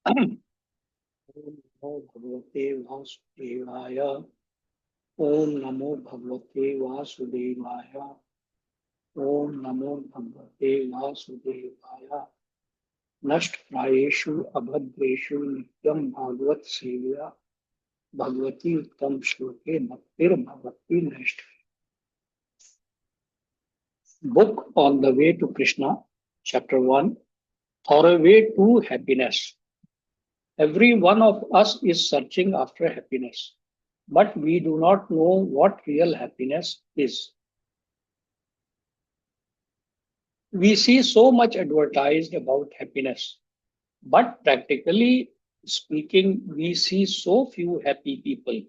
ओम नमो भगवते वासुदेवाय। ओम नमो भगवते वासुदेवाय। ओम नमो भगवते वासुदेवाय। नष्ट प्रायेषु अभद्रेषु नित्यं भागवत सेव्या भगवती उत्तम श्लोके भक्तिर्भवती नष्ट। Book on the Way to Krishna, Chapter 1, Thouroughway to Happiness. Every one of us is searching after happiness, but we do not know what real happiness is. We see so much advertised about happiness, but practically speaking, we see so few happy people.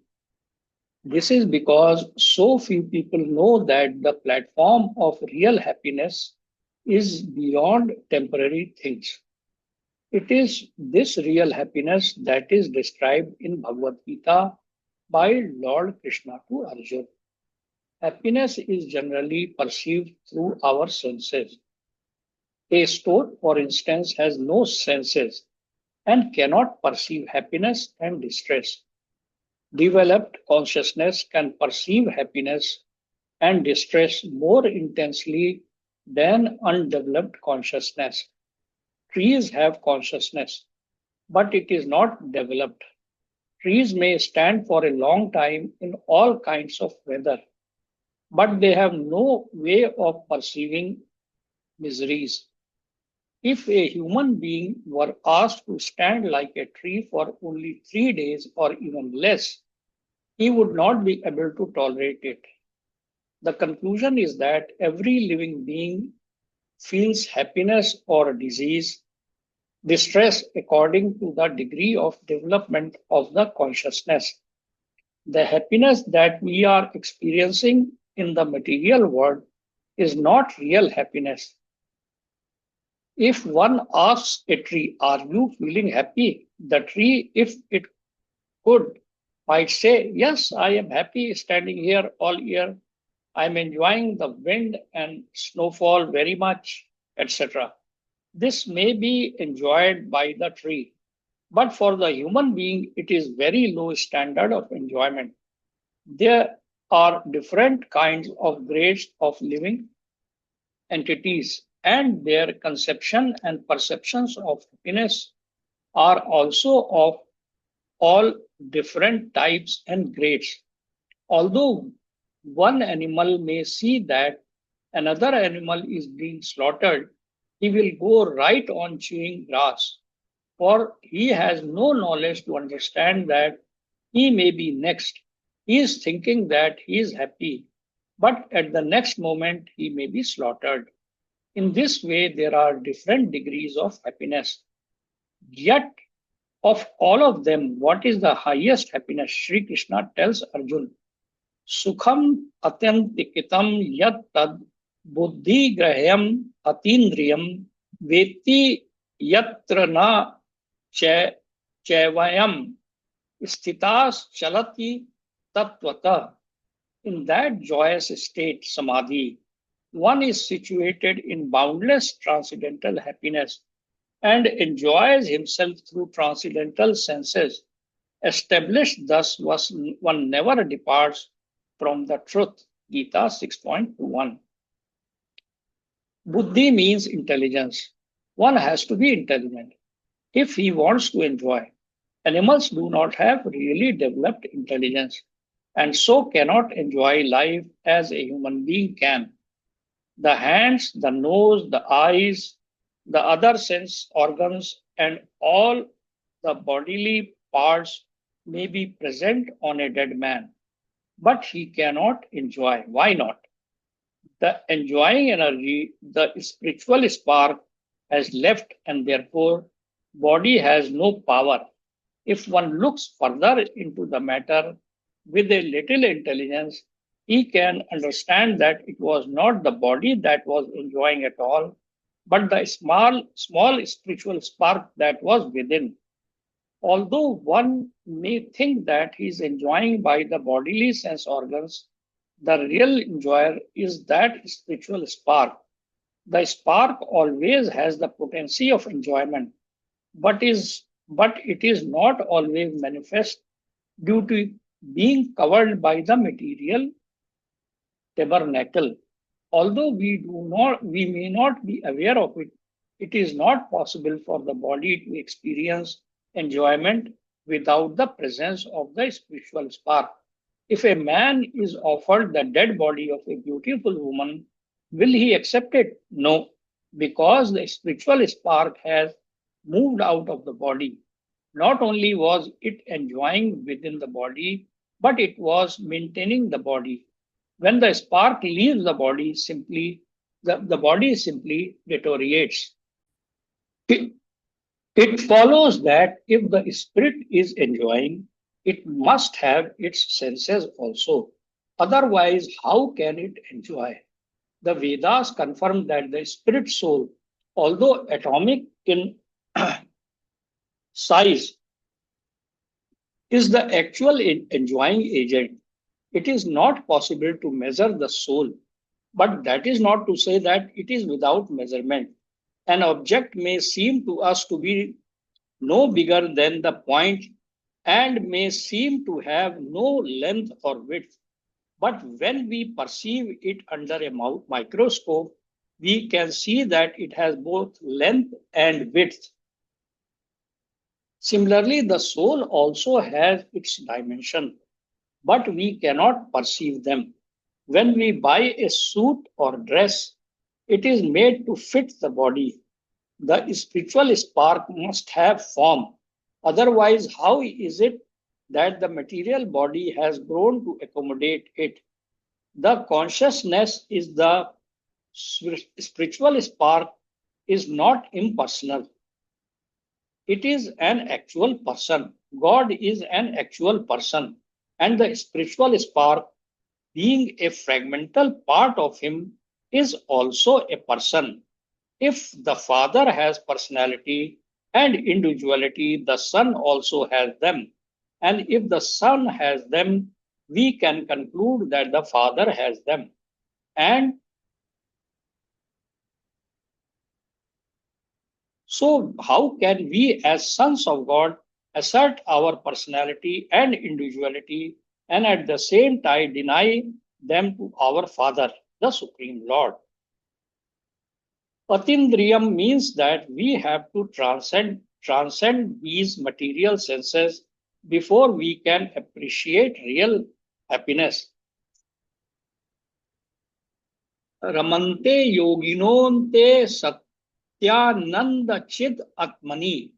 This is because so few people know that the platform of real happiness is beyond temporary things. It is this real happiness that is described in Bhagavad Gita by Lord Krishna to Arjuna. Happiness is generally perceived through our senses. A stoat, for instance, has no senses and cannot perceive happiness and distress. Developed consciousness can perceive happiness and distress more intensely than undeveloped consciousness. Trees have consciousness, but it is not developed. Trees may stand for a long time in all kinds of weather, but they have no way of perceiving miseries. If a human being were asked to stand like a tree for only 3 days or even less, he would not be able to tolerate it. The conclusion is that every living being feels happiness or disease, distress according to the degree of development of the consciousness. The happiness that we are experiencing in the material world is not real happiness. If one asks a tree, "Are you feeling happy?" the tree, if it could, might say, "Yes, I am happy standing here all year. I'm enjoying the wind and snowfall very much," etc. This may be enjoyed by the tree, but for the human being, it is very low standard of enjoyment. There are different kinds of grades of living entities, and their conception and perceptions of happiness are also of all different types and grades. Although one animal may see that another animal is being slaughtered, he will go right on chewing grass, for he has no knowledge to understand that he may be next. He is thinking that he is happy, but at the next moment he may be slaughtered. In this way, there are different degrees of happiness. Yet, of all of them, what is the highest happiness? Sri Krishna tells Arjuna, Sukham atyantikitam yat tad buddhi grahyam atindriyam veti yatra na chevayam sthitas chalati tattvata. In that joyous state, samadhi, one is situated in boundless transcendental happiness and enjoys himself through transcendental senses. Established thus, one never departs from the truth. Gita 6.21. Buddhi means intelligence. One has to be intelligent if he wants to enjoy. Animals do not have really developed intelligence and so cannot enjoy life as a human being can. The hands, the nose, the eyes, the other sense organs, and all the bodily parts may be present on a dead man, but he cannot enjoy. Why not? The enjoying energy, the spiritual spark has left, and therefore body has no power. If one looks further into the matter with a little intelligence, he can understand that it was not the body that was enjoying at all, but the small spiritual spark that was within. Although one may think that he is enjoying by the bodily sense organs, the real enjoyer is that spiritual spark. The spark always has the potency of enjoyment, but is but it is not always manifest due to being covered by the material tabernacle. Although we may not be aware of it, it is not possible for the body to experience enjoyment without the presence of the spiritual spark. If a man is offered the dead body of a beautiful woman, will he accept it? No, because the spiritual spark has moved out of the body. Not only was it enjoying within the body, but it was maintaining the body. When the spark leaves the body simply deteriorates. It, it follows that if the spirit is enjoying, it must have its senses also. Otherwise, how can it enjoy? The Vedas confirm that the spirit soul, although atomic in size, is the actual enjoying agent. It is not possible to measure the soul, but that is not to say that it is without measurement. An object may seem to us to be no bigger than the point and may seem to have no length or width. But when we perceive it under a microscope, we can see that it has both length and width. Similarly, the soul also has its dimension, but we cannot perceive them. When we buy a suit or dress, it is made to fit the body. The spiritual spark must have form. Otherwise, how is it that the material body has grown to accommodate it? The consciousness is the spiritual spark is not impersonal. It is an actual person. God is an actual person. And the spiritual spark, being a fragmental part of him, is also a person. If the Father has personality and individuality, the Son also has them. And if the Son has them, we can conclude that the Father has them. And so, how can we, as sons of God, assert our personality and individuality and at the same time deny them to our Father, the Supreme Lord? Atindriyam means that we have to transcend these material senses before we can appreciate real happiness. Ramante yoginonte satyananda chid atmani.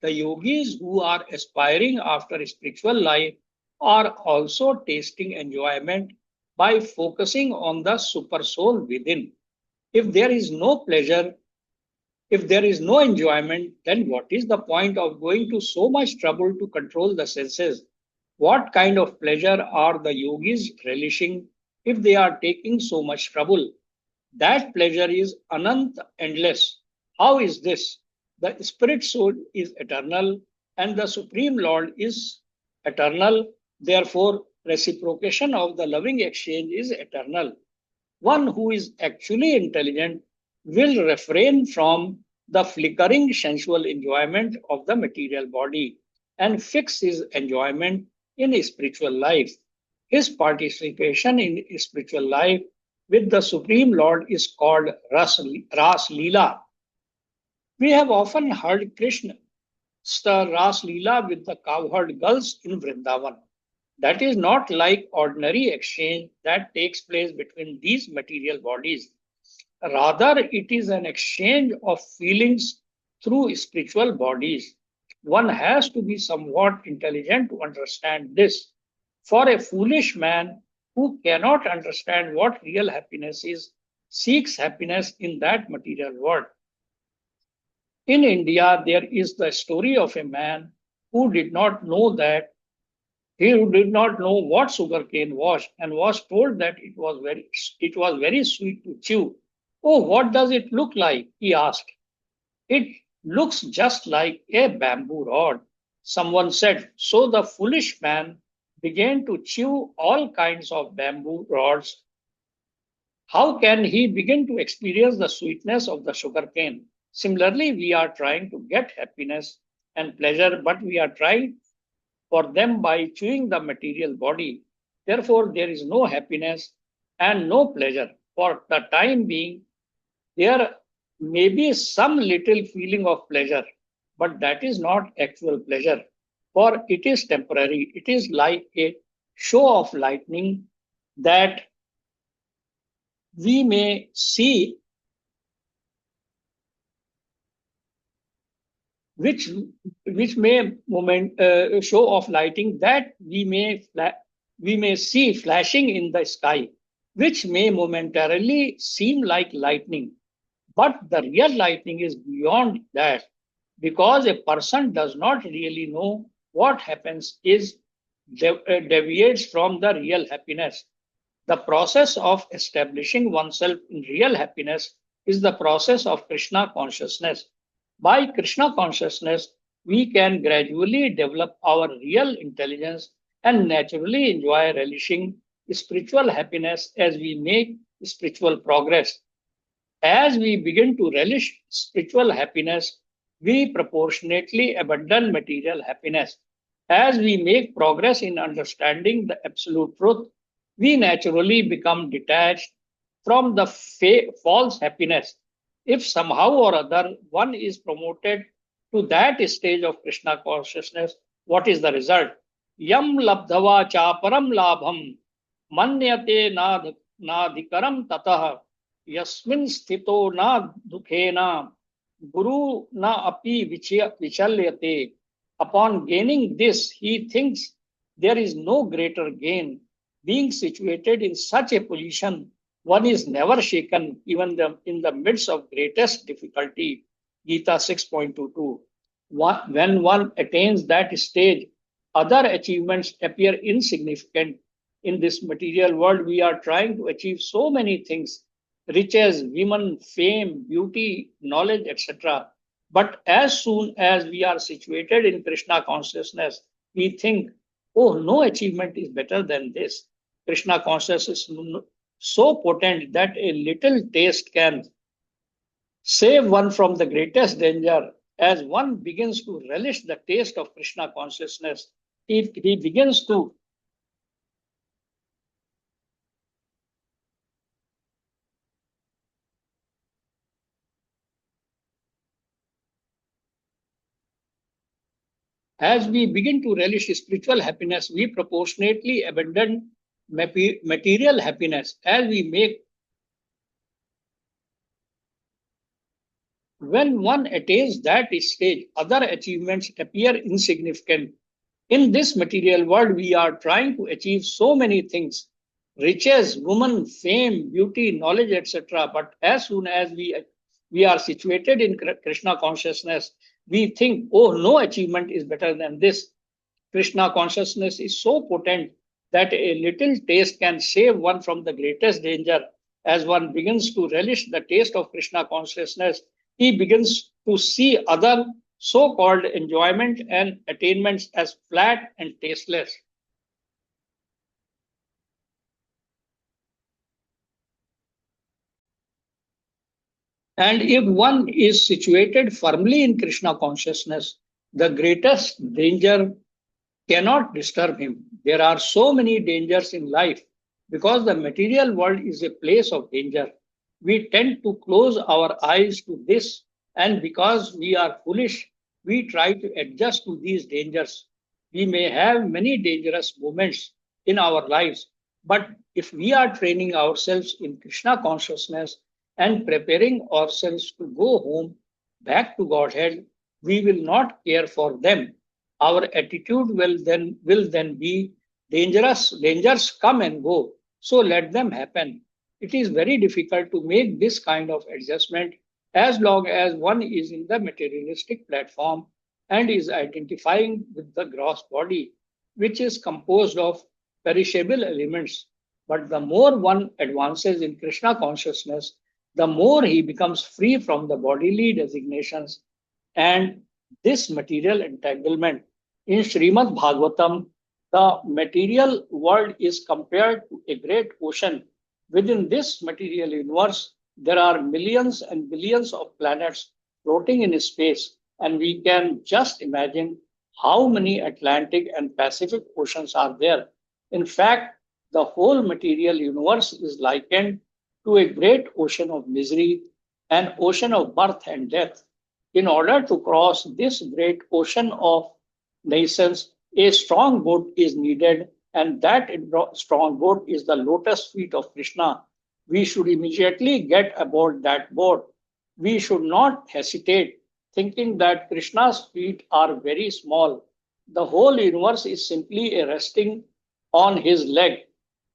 The yogis who are aspiring after spiritual life are also tasting enjoyment by focusing on the super soul within. If there is no pleasure, if there is no enjoyment, then what is the point of going to so much trouble to control the senses? What kind of pleasure are the yogis relishing if they are taking so much trouble? That pleasure is anant, endless. How is this? The spirit soul is eternal and the Supreme Lord is eternal. Therefore, reciprocation of the loving exchange is eternal. One who is actually intelligent will refrain from the flickering sensual enjoyment of the material body and fix his enjoyment in spiritual life. His participation in spiritual life with the Supreme Lord is called Ras Leela. We have often heard Krishna stir Ras Leela with the cowherd girls in Vrindavan. That is not like ordinary exchange that takes place between these material bodies. Rather, it is an exchange of feelings through spiritual bodies. One has to be somewhat intelligent to understand this. For a foolish man who cannot understand what real happiness is, seeks happiness in that material world. In India, there is the story of a man who did not know that he did not know what sugarcane was and was told that it was very sweet to chew. Oh, what does it look like? He asked. It looks just like a bamboo rod. Someone said. So the foolish man began to chew all kinds of bamboo rods. How can he begin to experience the sweetness of the sugarcane? Similarly, we are trying to get happiness and pleasure, but we are trying for them by chewing the material body. Therefore, there is no happiness and no pleasure. For the time being, there may be some little feeling of pleasure, but that is not actual pleasure, for it is temporary. It is like a show of lightning that we may see, which which may moment show of lighting that we may see flashing in the sky, which may momentarily seem like lightning. But the real lightning is beyond that, because a person does not really know what happens is deviates from the real happiness. The process of establishing oneself in real happiness is the process of Krishna consciousness. By Krishna consciousness, we can gradually develop our real intelligence and naturally enjoy relishing spiritual happiness as we make spiritual progress. As we begin to relish spiritual happiness, we proportionately abandon material happiness. As we make progress in understanding the absolute truth, we naturally become detached from the false happiness. If somehow or other one is promoted to that stage of Krishna consciousness, what is the result? Yam labdhava cha param labham manyate nadhikaram tatah यस्मिन् स्थितो न दुखेन गुरु न अपि विचल्यते. Upon gaining this, he thinks there is no greater gain. Being situated in such a position, one is never shaken, even in the midst of greatest difficulty. Gita 6.22. When one attains that stage, other achievements appear insignificant. In this material world, we are trying to achieve so many things: riches, women, fame, beauty, knowledge, etc. But as soon as we are situated in Krishna consciousness, we think, oh, no achievement is better than this. Krishna consciousness is so potent that a little taste can save one from the greatest danger. As one begins to relish the taste of Krishna consciousness, he begins to As we begin to relish spiritual happiness, we proportionately abandon material happiness. As we make, when one attains that stage, other achievements appear insignificant. In this material world, we are trying to achieve so many things: riches, woman, fame, beauty, knowledge, etc. But as soon as we are situated in Krishna consciousness, we think, oh, no achievement is better than this. Krishna consciousness is so potent that a little taste can save one from the greatest danger. As one begins to relish the taste of Krishna consciousness, he begins to see other so called enjoyment and attainments as flat and tasteless. And if one is situated firmly in Krishna consciousness, the greatest danger cannot disturb him. There are so many dangers in life because the material world is a place of danger. We tend to close our eyes to this, and because we are foolish, we try to adjust to these dangers. We may have many dangerous moments in our lives, but if we are training ourselves in Krishna consciousness and preparing ourselves to go home back to Godhead, we will not care for them. Our attitude will then be dangerous. Dangers come and go, so let them happen. It is very difficult to make this kind of adjustment as long as one is in the materialistic platform and is identifying with the gross body, which is composed of perishable elements. But the more one advances in Krishna consciousness, the more he becomes free from the bodily designations and this material entanglement. In Srimad Bhagavatam, the material world is compared to a great ocean. Within this material universe, there are millions and billions of planets floating in space. And we can just imagine how many Atlantic and Pacific oceans are there. In fact, the whole material universe is likened to a great ocean of misery, an ocean of birth and death. In order to cross this great ocean of nations, a strong boat is needed, and that strong boat is the lotus feet of Krishna. We should immediately get aboard that boat. We should not hesitate, thinking that Krishna's feet are very small. The whole universe is simply a resting on his leg.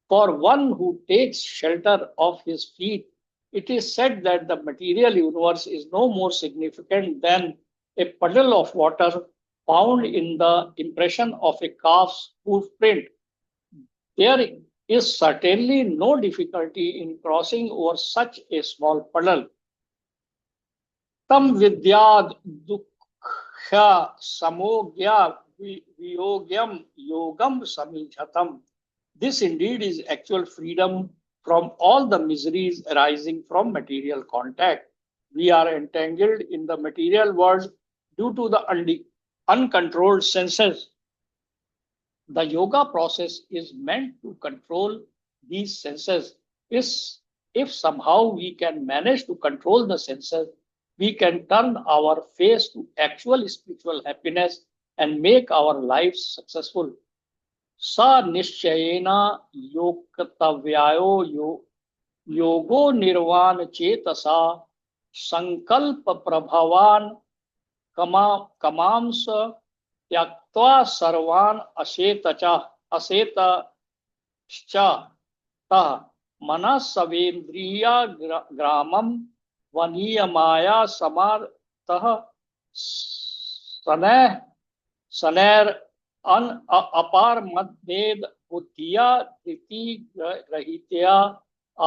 For one who takes shelter of his feet, it is said that the material universe is no more significant than a puddle of water found in the impression of a calf's hoof print. There is certainly no difficulty in crossing over such a small puddle. Tam vidyad dukkha samogya viyogyam yogam samijhatam. This indeed is actual freedom from all the miseries arising from material contact. We are entangled in the material world due to the uncontrolled senses. The yoga process is meant to control these senses. If somehow we can manage to control the senses, we can turn our face to actual spiritual happiness and make our lives successful. Sa nishchayena yoktavyayo yogo nirvan chetasa sankalpa prabhavan कमांस त्यक्त्वा सर्वान् अशेतश्च तः मनस्सवेन्द्रियग्रामं वनीयमाया समार्तः शनैः शनैर् अपारमद्भेद बुद्धिया धृति ग्रहीतया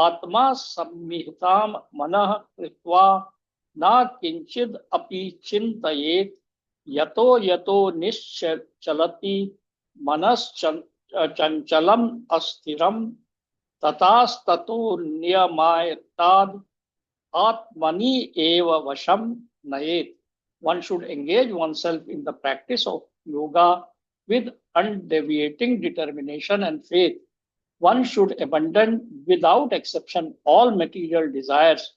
आत्मा सम्मिहितां मनः कृत्वा न किंचिद अपि चिंतयेत यतो यतो निश्चलति मनश्चंचलम अस्थिरम ततास्ततो नियमायताद आत्मनि एव वशम नयेत. One should engage oneself in the practice of yoga with undeviating determination and faith. One should abandon without exception all material desires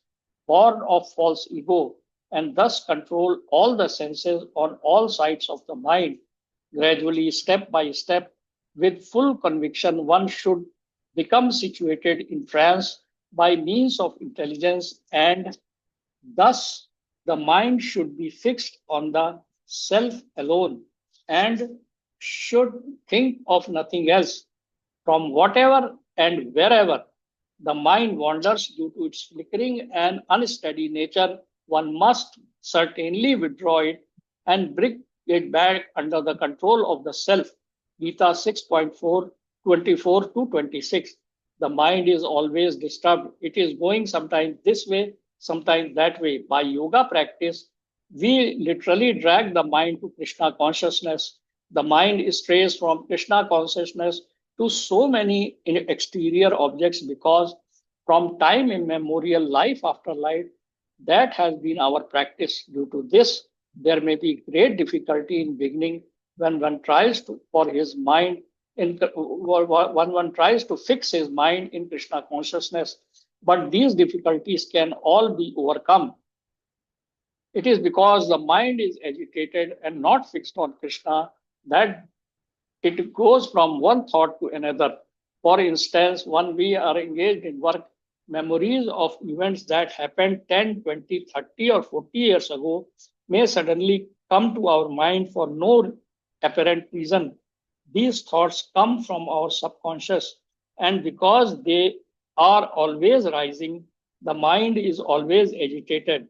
born of false ego, and thus control all the senses on all sides of the mind. Gradually, step by step, with full conviction, one should become situated in trance by means of intelligence, and thus the mind should be fixed on the self alone and should think of nothing else. From whatever and wherever the mind wanders due to its flickering and unsteady nature, one must certainly withdraw it and bring it back under the control of the self. Gita 6.4, 24 to 26. The mind is always disturbed. It is going sometimes this way, sometimes that way. By yoga practice, we literally drag the mind to Krishna consciousness. The mind strays from Krishna consciousness to so many exterior objects because from time immemorial, life after life, that has been our practice. Due to this, there may be great difficulty in beginning when one tries to for his mind in when one tries to fix his mind in Krishna consciousness. But these difficulties can all be overcome. It is because the mind is agitated and not fixed on Krishna that it goes from one thought to another. For instance, when we are engaged in work, memories of events that happened 10, 20, 30, or 40 years ago may suddenly come to our mind for no apparent reason. These thoughts come from our subconscious, and because they are always rising, the mind is always agitated.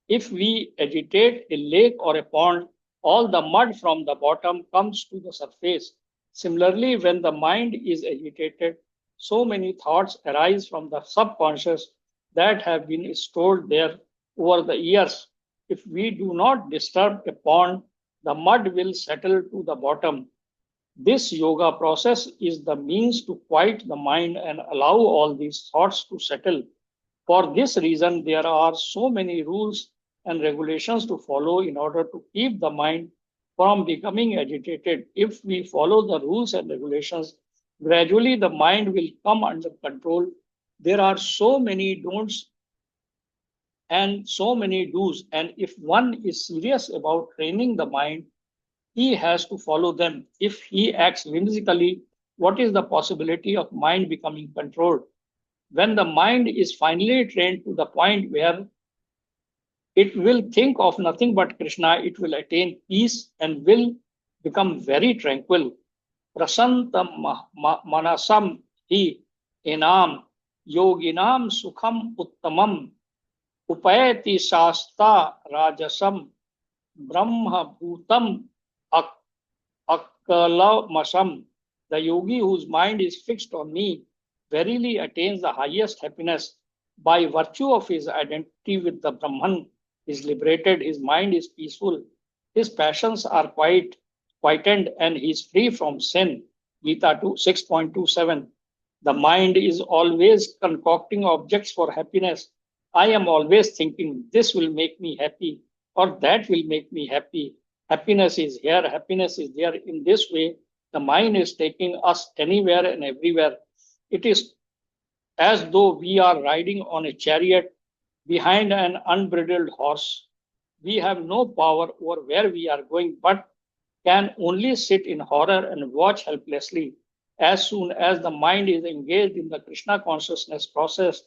If we agitate a lake or a pond, all the mud from the bottom comes to the surface. Similarly, when the mind is agitated, so many thoughts arise from the subconscious that have been stored there over the years. If we do not disturb a pond, the mud will settle to the bottom. This yoga process is the means to quiet the mind and allow all these thoughts to settle. For this reason, there are so many rules and regulations to follow in order to keep the mind from becoming agitated. If we follow the rules and regulations, gradually the mind will come under control. There are so many don'ts and so many do's, and if one is serious about training the mind, he has to follow them. If he acts whimsically, what is the possibility of mind becoming controlled? When the mind is finally trained to the point where it will think of nothing but Krishna, it will attain peace and will become very tranquil. Prasantam manasam hi enam yoginam sukham uttamam upayati shasta rajasam brahma bhutam akalamasam. The yogi whose mind is fixed on me verily attains the highest happiness by virtue of his identity with the Brahman. Is liberated, his mind is peaceful, his passions are quietened, and he is free from sin. Gita 6.27. The mind is always concocting objects for happiness. I am always thinking, this will make me happy, or that will make me happy. Happiness is here, happiness is there. In this way, the mind is taking us anywhere and everywhere. It is as though we are riding on a chariot behind an unbridled horse. We have no power over where we are going, but can only sit in horror and watch helplessly. As soon as the mind is engaged in the Krishna consciousness process,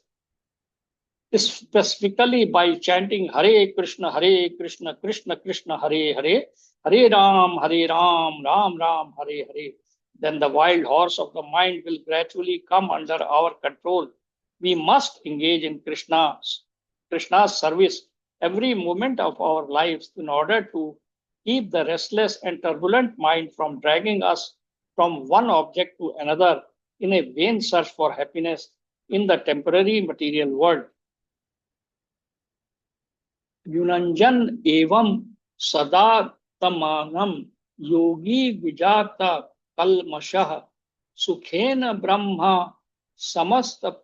specifically by chanting Hare Krishna, Krishna Krishna, Hare Hare, Hare Ram, Ram Ram, Hare Hare, then the wild horse of the mind will gradually come under our control. We must engage in Krishna's service every moment of our lives in order to keep the restless and turbulent mind from dragging us from one object to another in a vain search for happiness in the temporary material world. Yunanjan evam sada tamanam yogi vijata kalmashah sukhena brahma samasta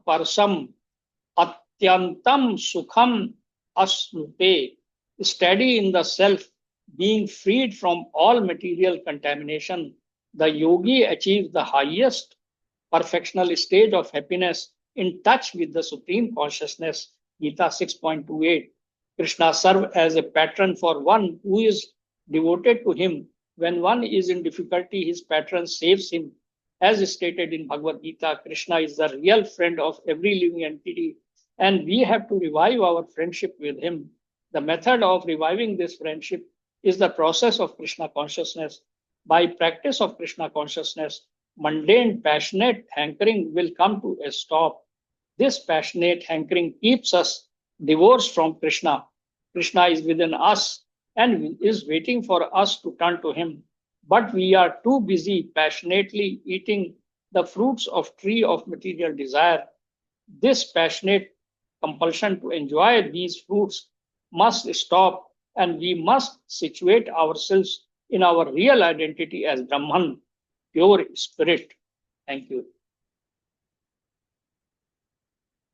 parsam atyantam sukham asnute. Steady in the self, being freed from all material contamination, the yogi achieves the highest perfectional stage of happiness in touch with the supreme consciousness. Gita 6.28. Krishna serves as a patron for one who is devoted to him. When one is in difficulty, his patron saves him. As stated in Bhagavad Gita, Krishna is the real friend of every living entity, and we have to revive our friendship with him. The method of reviving this friendship is the process of Krishna consciousness. By practice of Krishna consciousness, mundane, passionate hankering will come to a stop. This passionate hankering keeps us divorced from Krishna. Krishna is within us and is waiting for us to turn to him. But we are too busy passionately eating the fruits of tree of material desire. This passionate compulsion to enjoy these fruits must stop, and we must situate ourselves in our real identity as Brahman, pure spirit. Thank you.